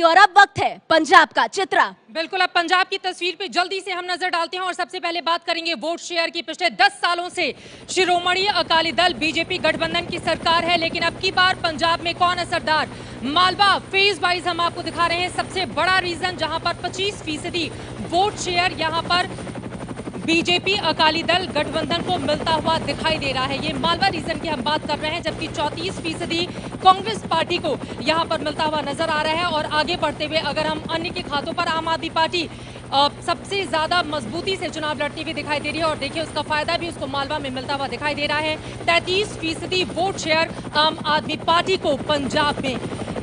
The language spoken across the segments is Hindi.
और अब वक्त है पंजाब का। चित्रा। बिल्कुल, अब पंजाब की तस्वीर पे जल्दी से हम नजर डालते हैं और सबसे पहले बात करेंगे वोट शेयर की। पिछले 10 सालों से शिरोमणि अकाली दल बीजेपी गठबंधन की सरकार है, लेकिन अब की बार पंजाब में कौन असरदार? मालवा फेज वाइज हम आपको दिखा रहे हैं। सबसे बड़ा रीजन जहां पर 25% वोट शेयर यहां पर बीजेपी अकाली दल गठबंधन को मिलता हुआ दिखाई दे रहा है। ये मालवा रीजन की हम बात कर रहे हैं, जबकि 34% कांग्रेस पार्टी को यहां पर मिलता हुआ नजर आ रहा है। और आगे बढ़ते हुए अगर हम अन्य के खातों पर, आम आदमी पार्टी सबसे ज्यादा मजबूती से चुनाव लड़ती हुई दिखाई दे रही है और देखिए उसका फायदा भी उसको मालवा में मिलता हुआ दिखाई दे रहा है। 33% वोट शेयर आम आदमी पार्टी को पंजाब में,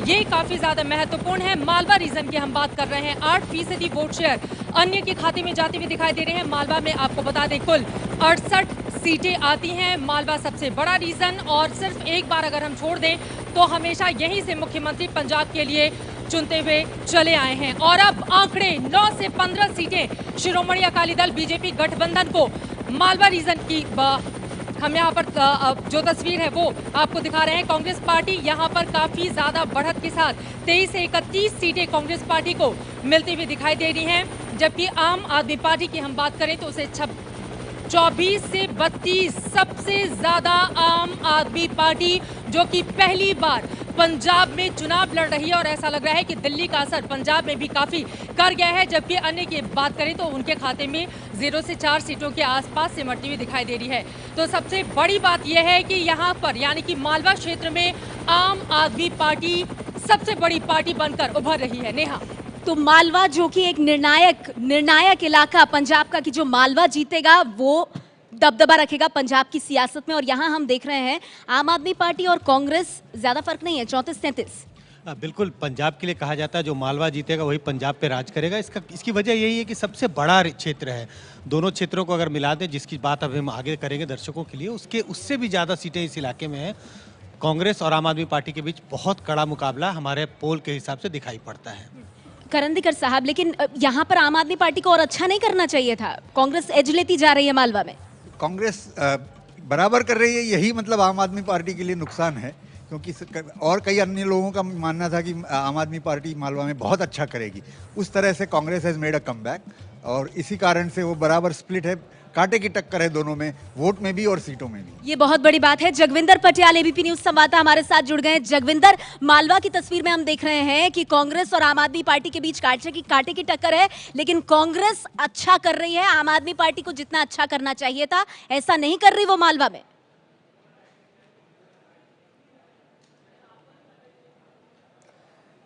ये काफी ज्यादा महत्वपूर्ण है। मालवा रीजन की हम बात कर रहे हैं, 8% वोट शेयर अन्य के खाते में जाते हुए दिखाई दे रहे हैं। मालवा में आपको बता दें कुल 68 सीटें आती हैं। मालवा सबसे बड़ा रीजन, और सिर्फ एक बार अगर हम छोड़ दें तो हमेशा यहीं से मुख्यमंत्री पंजाब के लिए चुनते हुए चले आए हैं। और अब आंकड़े 9 से 15 सीटें शिरोमणि अकाली दल बीजेपी गठबंधन को मालवा रीजन की हम यहाँ पर जो तस्वीर है वो आपको दिखा रहे हैं। कांग्रेस पार्टी यहाँ पर काफी ज्यादा बढ़त के साथ 23 से 31 सीटें कांग्रेस पार्टी को मिलती हुई दिखाई दे रही हैं, जबकि आम आदमी पार्टी की हम बात करें तो उसे 24 से 32 सबसे ज्यादा आम आदमी पार्टी जो कि पहली बार पंजाब में चुनाव लड़ रही है। और ऐसा लग रहा है कि दिल्ली का असर पंजाब में भी काफी कर गया है, जबकि अन्य की बात करें तो उनके खाते में 0 से 4 सीटों के आसपास सिमटती हुई दिखाई दे रही है। तो सबसे बड़ी बात यह है कि यहाँ पर यानी कि मालवा क्षेत्र में आम आदमी पार्टी सबसे बड़ी पार्टी बनकर उभर रही है। नेहा, तो मालवा जो कि एक निर्णायक इलाका पंजाब का, कि जो मालवा जीतेगा वो दबदबा रखेगा पंजाब की सियासत में। और यहाँ हम देख रहे हैं आम आदमी पार्टी और कांग्रेस, ज्यादा फर्क नहीं है, 34-33। बिल्कुल, पंजाब के लिए कहा जाता है जो मालवा जीतेगा वही पंजाब पे राज करेगा। इसकी वजह यही है कि सबसे बड़ा क्षेत्र है। दोनों क्षेत्रों को अगर मिला दें, जिसकी बात अब हम आगे करेंगे दर्शकों के लिए, उससे भी ज़्यादा सीटें इस इलाके में हैं। कांग्रेस और आम आदमी पार्टी के बीच बहुत कड़ा मुकाबला हमारे पोल के हिसाब से दिखाई पड़ता है। करंदीकर साहब, लेकिन यहाँ पर आम आदमी पार्टी को और अच्छा नहीं करना चाहिए था? कांग्रेस एज लेती जा रही है मालवा में। कांग्रेस बराबर कर रही है, यही मतलब आम आदमी पार्टी के लिए नुकसान है, क्योंकि और कई अन्य लोगों का मानना था कि आम आदमी पार्टी मालवा में बहुत अच्छा करेगी। उस तरह से Congress has made a comeback, और इसी कारण से वो बराबर स्प्लिट है, कांटे की टक्कर है दोनों में, वोट में भी और सीटों में भी। ये बहुत बड़ी बात है। जगविंदर पटियाल एबीपी न्यूज संवाददाता हमारे साथ जुड़ गए हैं। जगविंदर, मालवा की तस्वीर में हम देख रहे हैं कि कांग्रेस और आम आदमी पार्टी के बीच कांटे की टक्कर है, लेकिन कांग्रेस अच्छा कर रही है। आम आदमी पार्टी को जितना अच्छा करना चाहिए था ऐसा नहीं कर रही वो मालवा में।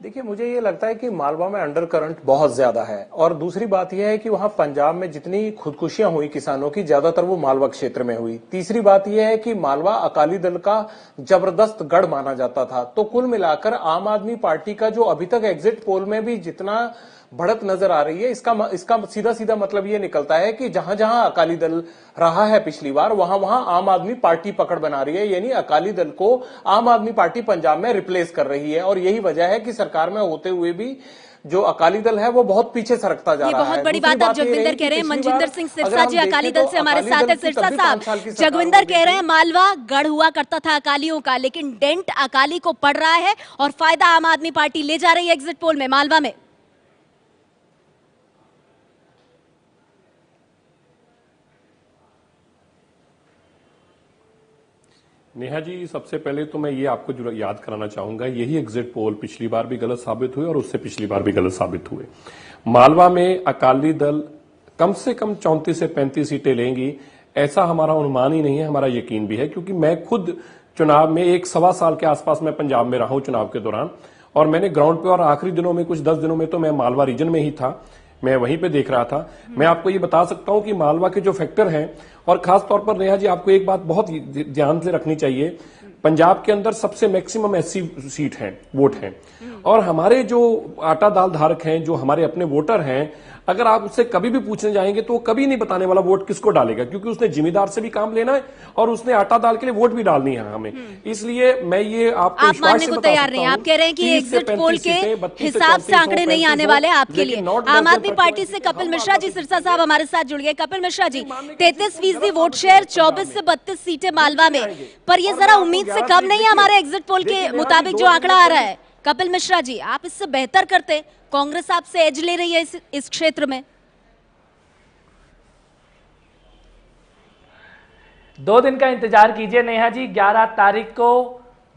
देखिए, मुझे ये लगता है कि मालवा में अंडर करंट बहुत ज्यादा है, और दूसरी बात यह है कि वहां पंजाब में जितनी खुदकुशियां हुई किसानों की, ज्यादातर वो मालवा क्षेत्र में हुई। तीसरी बात यह है कि मालवा अकाली दल का जबरदस्त गढ़ माना जाता था। तो कुल मिलाकर आम आदमी पार्टी का जो अभी तक एग्जिट पोल में भी जितना बढ़त नजर आ रही है, इसका सीधा सीधा मतलब ये निकलता है कि जहां जहां अकाली दल रहा है पिछली बार, वहां वहां आम आदमी पार्टी पकड़ बना रही है, यानी अकाली दल को आम आदमी पार्टी पंजाब में रिप्लेस कर रही है। और यही वजह है कि सरकार में होते हुए भी जो अकाली दल है वो बहुत पीछे सरकता जा रहा है। बहुत बड़ी बात आप जगविंदर कह रहे हैं। मनजिंदर सिंह सिरसा जी अकाली दल से हमारे साथ है। सिरसा साहब, जगविंदर कह रहे हैं मालवा गढ़ हुआ करता था अकालियों का, लेकिन डेंट अकाली को पड़ रहा है और फायदा आम आदमी पार्टी ले जा रही है एग्जिट पोल में मालवा में। नेहा जी, सबसे पहले तो मैं ये आपको जो याद कराना चाहूंगा, यही एग्जिट पोल पिछली बार भी गलत साबित हुए और उससे पिछली बार भी गलत साबित हुए। मालवा में अकाली दल कम से कम 34 से 35 सीटें लेंगी, ऐसा हमारा अनुमान ही नहीं है, हमारा यकीन भी है, क्योंकि मैं खुद चुनाव में 1-1.25 साल के आसपास मैं पंजाब में रहा हूं चुनाव के दौरान, और मैंने ग्राउंड पे और आखिरी दिनों में कुछ 10 दिनों में तो मैं मालवा रीजन में ही था, मैं वहीं पे देख रहा था। मैं आपको ये बता सकता हूं कि मालवा के जो फैक्टर हैं, और खास तौर पर नेहा जी आपको एक बात बहुत ध्यान से रखनी चाहिए, पंजाब के अंदर सबसे मैक्सिमम एससी सीट हैं, वोट हैं, और हमारे जो आटा दाल धारक हैं, जो हमारे अपने वोटर हैं, अगर आप उससे कभी भी पूछने जाएंगे तो वो कभी नहीं बताने वाला वोट किसको डालेगा, क्योंकि उसने जिम्मेदार से भी काम लेना है और उसने आटा दाल के लिए वोट भी डालनी है हमें। इसलिए मैं ये आपको आप मानने को तैयार नहीं, आप कह रहे हैं कि एग्जिट पोल के हिसाब से आंकड़े नहीं आने वाले आपके लिए। आम आदमी पार्टी से कपिल मिश्रा जी, सिरसा साहब हमारे साथ जुड़ गए। कपिल मिश्रा जी, 33% वोट शेयर, 24 से 32 सीटें मालवा में, पर ये जरा उम्मीद से कम नहीं है हमारे एग्जिट पोल के मुताबिक जो आंकड़ा आ रहा है? कपिल मिश्रा जी, आप इससे बेहतर करते, कांग्रेस आपसे एज ले रही है इस क्षेत्र में। 2 दिन का इंतजार कीजिए नेहा जी, 11 तारीख को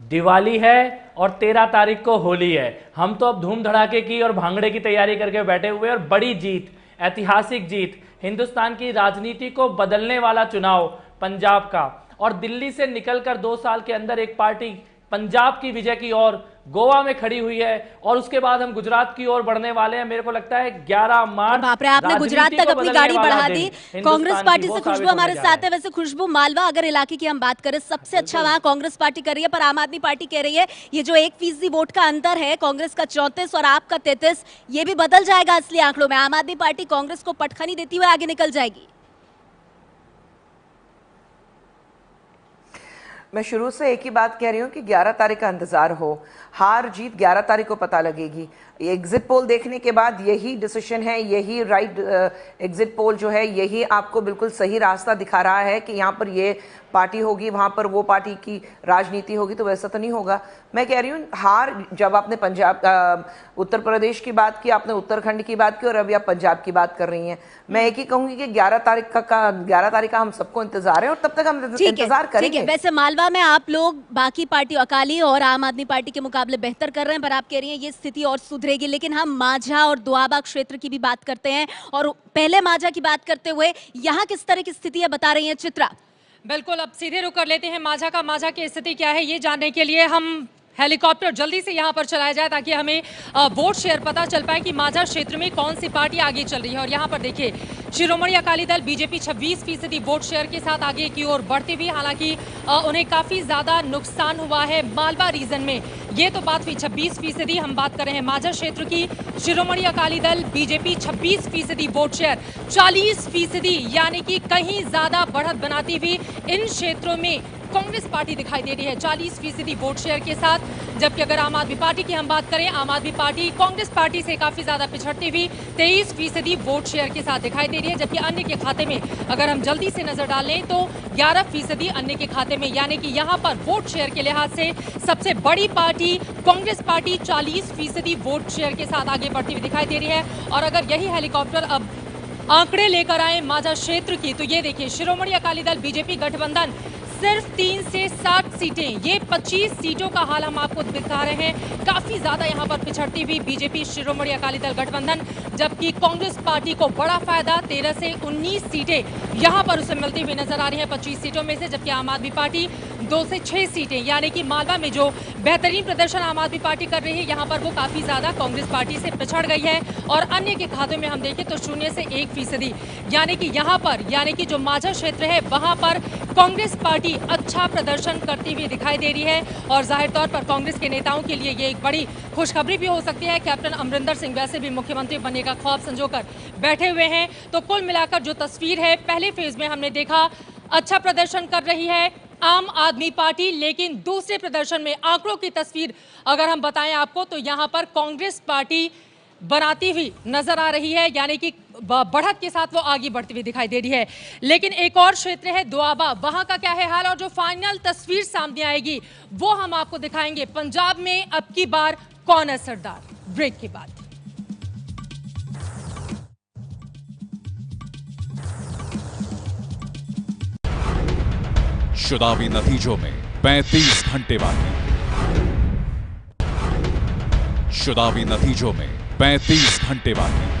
दिवाली है और 13 तारीख को होली है। हम तो अब धूम धड़ाके की और भांगड़े की तैयारी करके बैठे हुए, और बड़ी जीत, ऐतिहासिक जीत, हिंदुस्तान की राजनीति को बदलने वाला चुनाव पंजाब का, और दिल्ली से निकलकर 2 साल के अंदर एक पार्टी पंजाब की विजय की ओर गोवा में खड़ी हुई है, और उसके बाद हम गुजरात की ओर बढ़ने वाले हैं। मेरे को लगता है 11 मार्च। बाप रे, आपने गुजरात तक अपनी गाड़ी बढ़ा दी। कांग्रेस पार्टी से खुशबू हमारे साथ है। वैसे खुशबू, मालवा अगर इलाके की हम बात करें, सबसे अच्छा वहां कांग्रेस पार्टी कर रही है, पर आम आदमी पार्टी कह रही है ये जो 1% वोट का अंतर है, कांग्रेस का 34 और आपका 33, ये भी बदल जाएगा असली आंकड़ों में। आम आदमी पार्टी कांग्रेस को पटखनी देती हुई आगे निकल जाएगी। मैं शुरू से एक ही बात कह रही हूँ कि 11 तारीख का इंतजार हो, हार जीत 11 तारीख को पता लगेगी। एग्जिट पोल देखने के बाद यही डिसीजन है, यही राइट एग्जिट पोल जो है, यही आपको बिल्कुल सही रास्ता दिखा रहा है कि यहाँ पर ये पार्टी होगी, वहाँ पर वो पार्टी की राजनीति होगी। तो वैसा तो नहीं होगा। मैं कह रही हूँ हार, जब आपने पंजाब उत्तर प्रदेश की बात की, आपने उत्तराखंड की बात की, और अभी आप पंजाब की बात कर रही हैं। मैं एक ही कहूंगी कि 11 तारीख का हम सबको इंतजार है, और तब तक हम इंतजार करेंगे। वैसे मालवा में आप लोग बाकी पार्टी, अकाली और आम आदमी पार्टी के मुकाबले बेहतर कर रहे हैं, पर आप कह रही हैं ये स्थिति और सुधरेगी। लेकिन हम माझा और दोआबा क्षेत्र की भी बात करते हैं, और पहले माझा की बात करते हुए यहाँ किस तरह की स्थितियां बता रही हैं चित्रा। बिल्कुल, अब सीधे रुक कर लेते हैं माझा की स्थिति क्या है ये जानने के लिए। हम हेलीकॉप्टर जल्दी से यहाँ पर चलाया जाए ताकि हमें वोट शेयर पता चल पाए कि माझा क्षेत्र में कौन सी पार्टी आगे चल रही है। और यहाँ पर देखिए, Shiromani Akali Dal BJP 26% vote share के साथ आगे की ओर बढ़ती हुई। हालांकि उन्हें काफी ज्यादा नुकसान हुआ है मालवा रीजन में। ये तो बात हुई 26%। हम बात कर रहे हैं माझा क्षेत्र की। Shiromani Akali Dal BJP 26% vote share, 40%, यानी कि कहीं ज्यादा बढ़त बनाती हुई इन क्षेत्रों में कांग्रेस पार्टी दिखाई दे रही है 40% वोट शेयर के साथ। जबकि अगर आम आदमी पार्टी की हम बात करें, आम आदमी पार्टी कांग्रेस पार्टी से काफी ज्यादा पिछड़ती हुई 23% वोट शेयर के साथ दिखाई दे रही है। जबकि अन्य के खाते में अगर हम जल्दी से नजर डालें तो 11% अन्य के खाते में, यानी कि यहाँ पर वोट शेयर के लिहाज से सबसे बड़ी party Congress party 40% vote share के साथ आगे बढ़ती हुई दिखाई दे रही है। और अगर यही हेलीकॉप्टर अब आंकड़े लेकर आए माझा क्षेत्र की, तो ये देखिए, शिरोमणि अकाली दल बीजेपी गठबंधन सिर्फ 3 से 7 सीटें, ये 25 सीटों का हाल हम आपको दिखा रहे हैं। काफी ज्यादा यहां पर पिछड़ती हुई बीजेपी शिरोमणि अकाली दल गठबंधन, जबकि कांग्रेस पार्टी को बड़ा फायदा 13 से 19 सीटें यहां पर उसे मिलती हुई नजर आ रही है 25 सीटों में से। जबकि आम आदमी पार्टी 2 से 6 सीटें, यानी कि मालवा में जो बेहतरीन प्रदर्शन आम आदमी पार्टी कर रही है, यहाँ पर वो काफी ज्यादा कांग्रेस पार्टी से पिछड़ गई है। और अन्य के खाते में हम देखें तो 0 से 1%, यानी कि यहाँ पर, यानी कि जो माझा क्षेत्र है वहां पर कांग्रेस पार्टी अच्छा प्रदर्शन करती हुई दिखाई दे रही है। और जाहिर तौर पर कांग्रेस के नेताओं के लिए ये एक बड़ी खुशखबरी भी हो सकती है। कैप्टन अमरिंदर सिंह वैसे भी मुख्यमंत्री बनने का ख्वाब संजोकर बैठे हुए हैं। तो कुल मिलाकर जो तस्वीर है, पहले फेज में हमने देखा अच्छा प्रदर्शन कर रही है आम आदमी पार्टी, लेकिन दूसरे प्रदर्शन में आंकड़ों की तस्वीर अगर हम बताएं आपको तो यहाँ पर कांग्रेस पार्टी बनाती हुई नजर आ रही है, यानी कि बढ़त के साथ वो आगे बढ़ती हुई दिखाई दे रही है। लेकिन एक और क्षेत्र है दोआबा, वहां का क्या है हाल, और जो फाइनल तस्वीर सामने आएगी वो हम आपको दिखाएंगे। पंजाब में अब की बार कौन है सरदार, ब्रेक के बाद। चुनावी नतीजों में 35 घंटे बाकी। चुनावी नतीजों में 35 घंटे बाकी।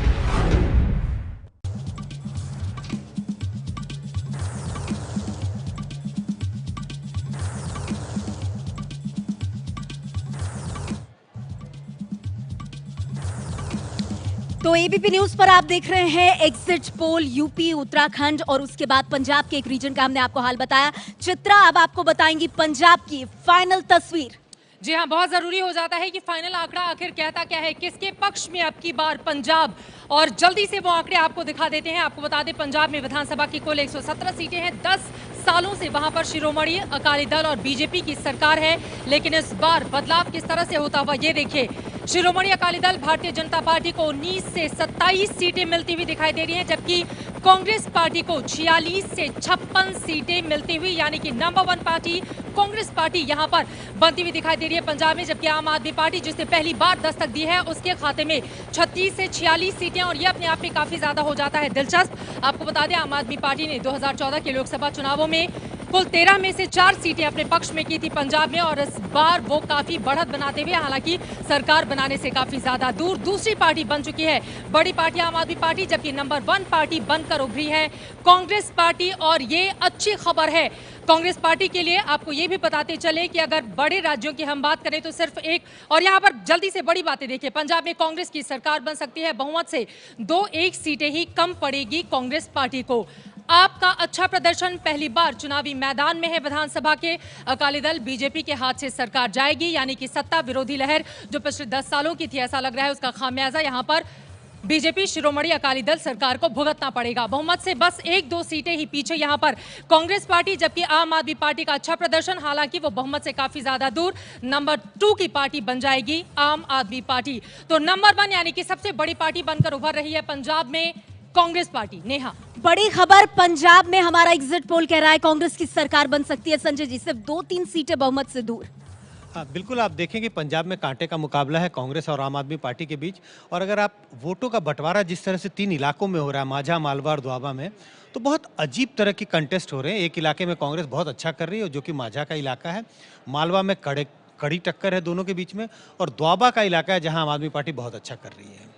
तो एबीपी न्यूज पर आप देख रहे हैं एग्जिट पोल यूपी, उत्तराखंड और उसके बाद पंजाब के एक रीजन का हमने आपको हाल बताया। चित्रा अब आपको बताएंगी पंजाब की फाइनल तस्वीर। जी हाँ, बहुत जरूरी हो जाता है कि फाइनल आंकड़ा आखिर कहता क्या है, किसके पक्ष में अब की बार पंजाब, और जल्दी से वो आंकड़े आपको दिखा देते हैं। आपको बता दें, पंजाब में विधानसभा की कुल 117 सीटें हैं। 10 सालों से वहां पर शिरोमणि अकाली दल और बीजेपी की सरकार है। लेकिन इस बार बदलाव किस तरह से होता हुआ ये देखिए, शिरोमणि अकाली दल भारतीय जनता पार्टी को 19 से 27 सीटें मिलती हुई दिखाई दे रही हैं, जबकि कांग्रेस पार्टी को 46 से 56 सीटें मिलती हुई, यानी कि नंबर 1 पार्टी कांग्रेस पार्टी यहां पर बनती हुई दिखाई दे रही है पंजाब में। जबकि आम आदमी पार्टी जिसने पहली बार दस्तक दी है, उसके खाते में 36 से 46 सीटें, और ये अपने आप में काफी ज्यादा हो जाता है दिलचस्प। आपको बता दें, आम आदमी पार्टी ने 2014 के लोकसभा चुनावों में कुल 13 में से 4 सीटें अपने पक्ष में की थी पंजाब में, और इस बार वो काफी बढ़त बनाते हुए, हालांकि सरकार बनाने से काफी ज्यादा दूर, दूसरी पार्टी बन चुकी है बड़ी पार्टी आम आदमी पार्टी, जबकि नंबर 1 पार्टी बनकर उभरी है कांग्रेस पार्टी। और ये अच्छी खबर है कांग्रेस पार्टी के लिए। आपको ये भी बताते चले कि अगर बड़े राज्यों की हम बात करें तो सिर्फ एक, और यहां पर जल्दी से बड़ी बातें देखिए, पंजाब में कांग्रेस की सरकार बन सकती है बहुमत से, 2-1 सीटें ही कम पड़ेगी कांग्रेस पार्टी को। आपका अच्छा प्रदर्शन, पहली बार चुनावी मैदान में है विधानसभा के, अकाली दल बीजेपी के हाथ से सरकार जाएगी, यानी कि सत्ता विरोधी लहर जो पिछले 10 सालों की थी, ऐसा लग रहा है उसका खामियाजा यहां पर बीजेपी शिरोमणि अकाली दल सरकार को भुगतना पड़ेगा। बहुमत से बस 1-2 सीटें ही पीछे यहां पर कांग्रेस पार्टी, जबकि आम आदमी पार्टी का अच्छा प्रदर्शन, हालांकि वो बहुमत से काफी ज्यादा दूर, नंबर 2 की पार्टी बन जाएगी आम आदमी पार्टी। तो नंबर 1 यानी कि सबसे बड़ी पार्टी बनकर उभर रही है पंजाब में कांग्रेस पार्टी। नेहा, बड़ी खबर, पंजाब में हमारा एग्जिट पोल कह रहा है कांग्रेस की सरकार बन सकती है। संजय जी, सिर्फ 2-3 सीटें बहुमत से दूर। हाँ, बिल्कुल। आप देखेंगे पंजाब में कांटे का मुकाबला है कांग्रेस और आम आदमी पार्टी के बीच, और अगर आप वोटों का बंटवारा जिस तरह से 3 इलाकों में हो रहा है, माझा, मालवा और दोआबा में, तो बहुत अजीब तरह की कंटेस्ट हो रहे हैं। एक इलाके में कांग्रेस बहुत अच्छा कर रही है, जो कि माझा का इलाका है, मालवा में कड़ी टक्कर है दोनों के बीच में, और दोआबा का इलाका है जहाँ आम आदमी पार्टी बहुत अच्छा कर रही है।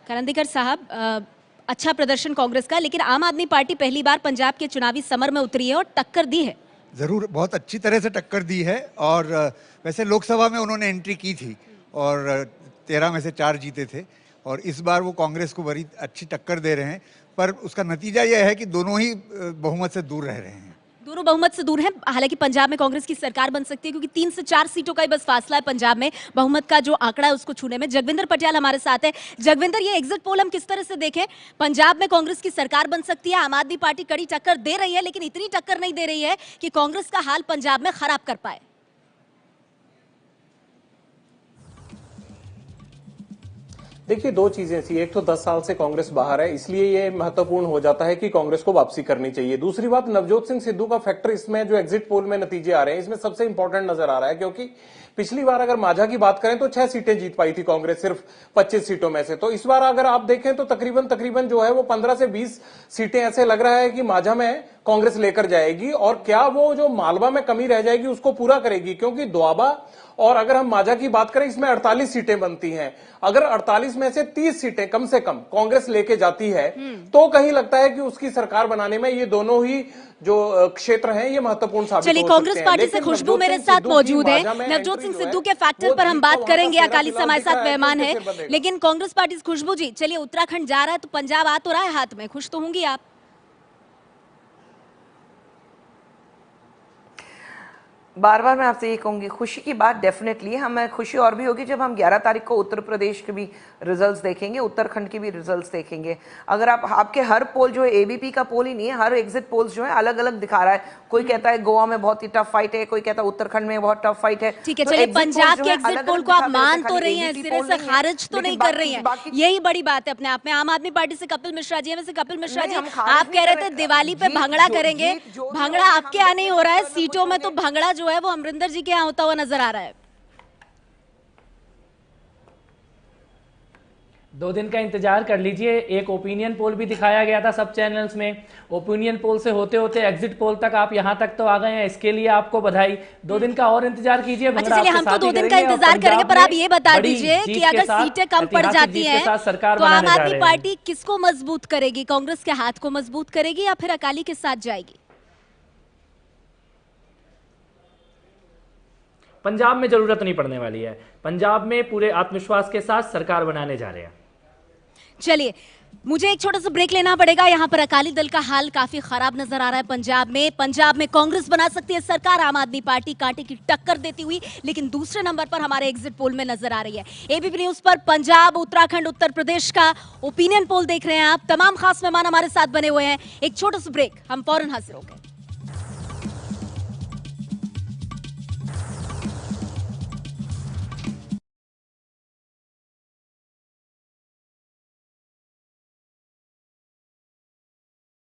करंदीकर साहब, अच्छा प्रदर्शन कांग्रेस का, लेकिन आम आदमी पार्टी पहली बार पंजाब के चुनावी समर में उतरी है और टक्कर दी है। ज़रूर, बहुत अच्छी तरह से टक्कर दी है, और वैसे लोकसभा में उन्होंने एंट्री की थी और 13 में से 4 जीते थे, और इस बार वो कांग्रेस को बड़ी अच्छी टक्कर दे रहे हैं, पर उसका नतीजा यह है कि दोनों ही बहुमत से दूर रह रहे हैं। दोनों बहुमत से दूर हैं। हालांकि पंजाब में कांग्रेस की सरकार बन सकती है, क्योंकि 3 से 4 सीटों का ही बस फासला है पंजाब में बहुमत का जो आंकड़ा है उसको छूने में। जगविंदर पटियाल हमारे साथ है। जगविंदर, ये एग्जिट पोल हम किस तरह से देखें? पंजाब में कांग्रेस की सरकार बन सकती है, आम आदमी पार्टी कड़ी टक्कर दे रही है, लेकिन इतनी टक्कर नहीं दे रही है कि कांग्रेस का हाल पंजाब में खराब कर पाए। देखिए, 2 चीजें ऐसी, एक तो 10 साल से कांग्रेस बाहर है, इसलिए ये महत्वपूर्ण हो जाता है कि कांग्रेस को वापसी करनी चाहिए। दूसरी बात, नवजोत सिंह सिद्धू का फैक्टर इसमें जो एग्जिट पोल में नतीजे आ रहे हैं, इसमें सबसे इंपॉर्टेंट नजर आ रहा है, क्योंकि पिछली बार अगर माझा की बात करें तो 6 सीटें जीत पाई थी कांग्रेस सिर्फ 25 सीटों में से। तो इस बार अगर आप देखें तो तकरीबन जो है वो 15 से 20 सीटें ऐसे लग रहा है कि माझा में कांग्रेस लेकर जाएगी, और क्या वो जो मालवा में कमी रह जाएगी उसको पूरा करेगी, क्योंकि दोआबा और अगर हम माझा की बात करें इसमें 48 सीटें बनती हैं। अगर 48 में से 30 सीटें कम से कम कांग्रेस लेके जाती है तो कहीं लगता है कि उसकी सरकार बनाने में ये दोनों ही जो क्षेत्र हैं ये महत्वपूर्ण साबित हो सकते हैं। चलिए, कांग्रेस पार्टी से खुशबू मेरे साथ मौजूद है। नवजोत सिंह सिद्धू के फैक्टर पर हम बात करेंगे, अकाली से हमारे साथ मेहमान है, लेकिन कांग्रेस पार्टी से खुशबू जी, चलिए उत्तराखंड जा रहा है तो पंजाब आ तो रहा है हाथ में, खुश तो होंगी आप? बार बार मैं आपसे ये कहूंगी, खुशी की बात डेफिनेटली हमें खुशी और भी होगी जब हम 11 तारीख को उत्तर प्रदेश के भी रिजल्ट्स देखेंगे, उत्तराखंड के भी रिजल्ट्स देखेंगे। अगर आपके हर पोल जो है एबीपी का पोल ही नहीं है, हर एग्जिट पोल्स जो है अलग अलग दिखा रहा है। कोई कहता है गोवा में बहुत ही टफ फाइट है, कोई कहता है उत्तराखंड में बहुत टफ फाइट है। ठीक है, चलिए पंजाब के एग्जिट पोल को आप मान तो रही हैं, सिरे से खारिज तो नहीं कर रही हैं, यही बड़ी बात है अपने आप में। आम आदमी पार्टी से कपिल मिश्रा जी, वैसे कपिल मिश्रा जी आप कह रहे थे दिवाली पे भांगड़ा करेंगे, भांगड़ा आपके यहाँ नहीं हो रहा है, सीटों में तो भांगड़ा जो है वो अमरिंदर जी के यहाँ होता हुआ नजर आ रहा है। 2 दिन का इंतजार कर लीजिए। एक ओपिनियन पोल भी दिखाया गया था सब चैनल्स में, ओपिनियन पोल से होते होते एग्जिट पोल तक आप यहां तक तो आ गए हैं, इसके लिए आपको बधाई। 2 दिन का और इंतजार कीजिए। अच्छा, चलिए हम तो 2 दिन का इंतजार करेंगे, पर आप ये बता दीजिए कि अगर सीटें कम पड़ जाती हैं तो आम आदमी पार्टी किसको मजबूत करेगी? कांग्रेस के हाथ को मजबूत करेगी या फिर अकाली के साथ जाएगी? पंजाब में जरूरत नहीं पड़ने वाली है, पंजाब में पूरे आत्मविश्वास के साथ सरकार बनाने जा रहे हैं। चलिए, मुझे एक छोटा सा ब्रेक लेना पड़ेगा। यहाँ पर अकाली दल का हाल काफी खराब नजर आ रहा है पंजाब में कांग्रेस बना सकती है सरकार, आम आदमी पार्टी कांटे की टक्कर देती हुई, लेकिन दूसरे नंबर पर हमारे एग्जिट पोल में नजर आ रही है। एबीपी न्यूज पर पंजाब, उत्तराखंड, उत्तर प्रदेश का ओपिनियन पोल देख रहे हैं आप। तमाम खास मेहमान हमारे साथ बने हुए हैं। एक छोटा सा ब्रेक, हम फौरन हाजिर हो गए।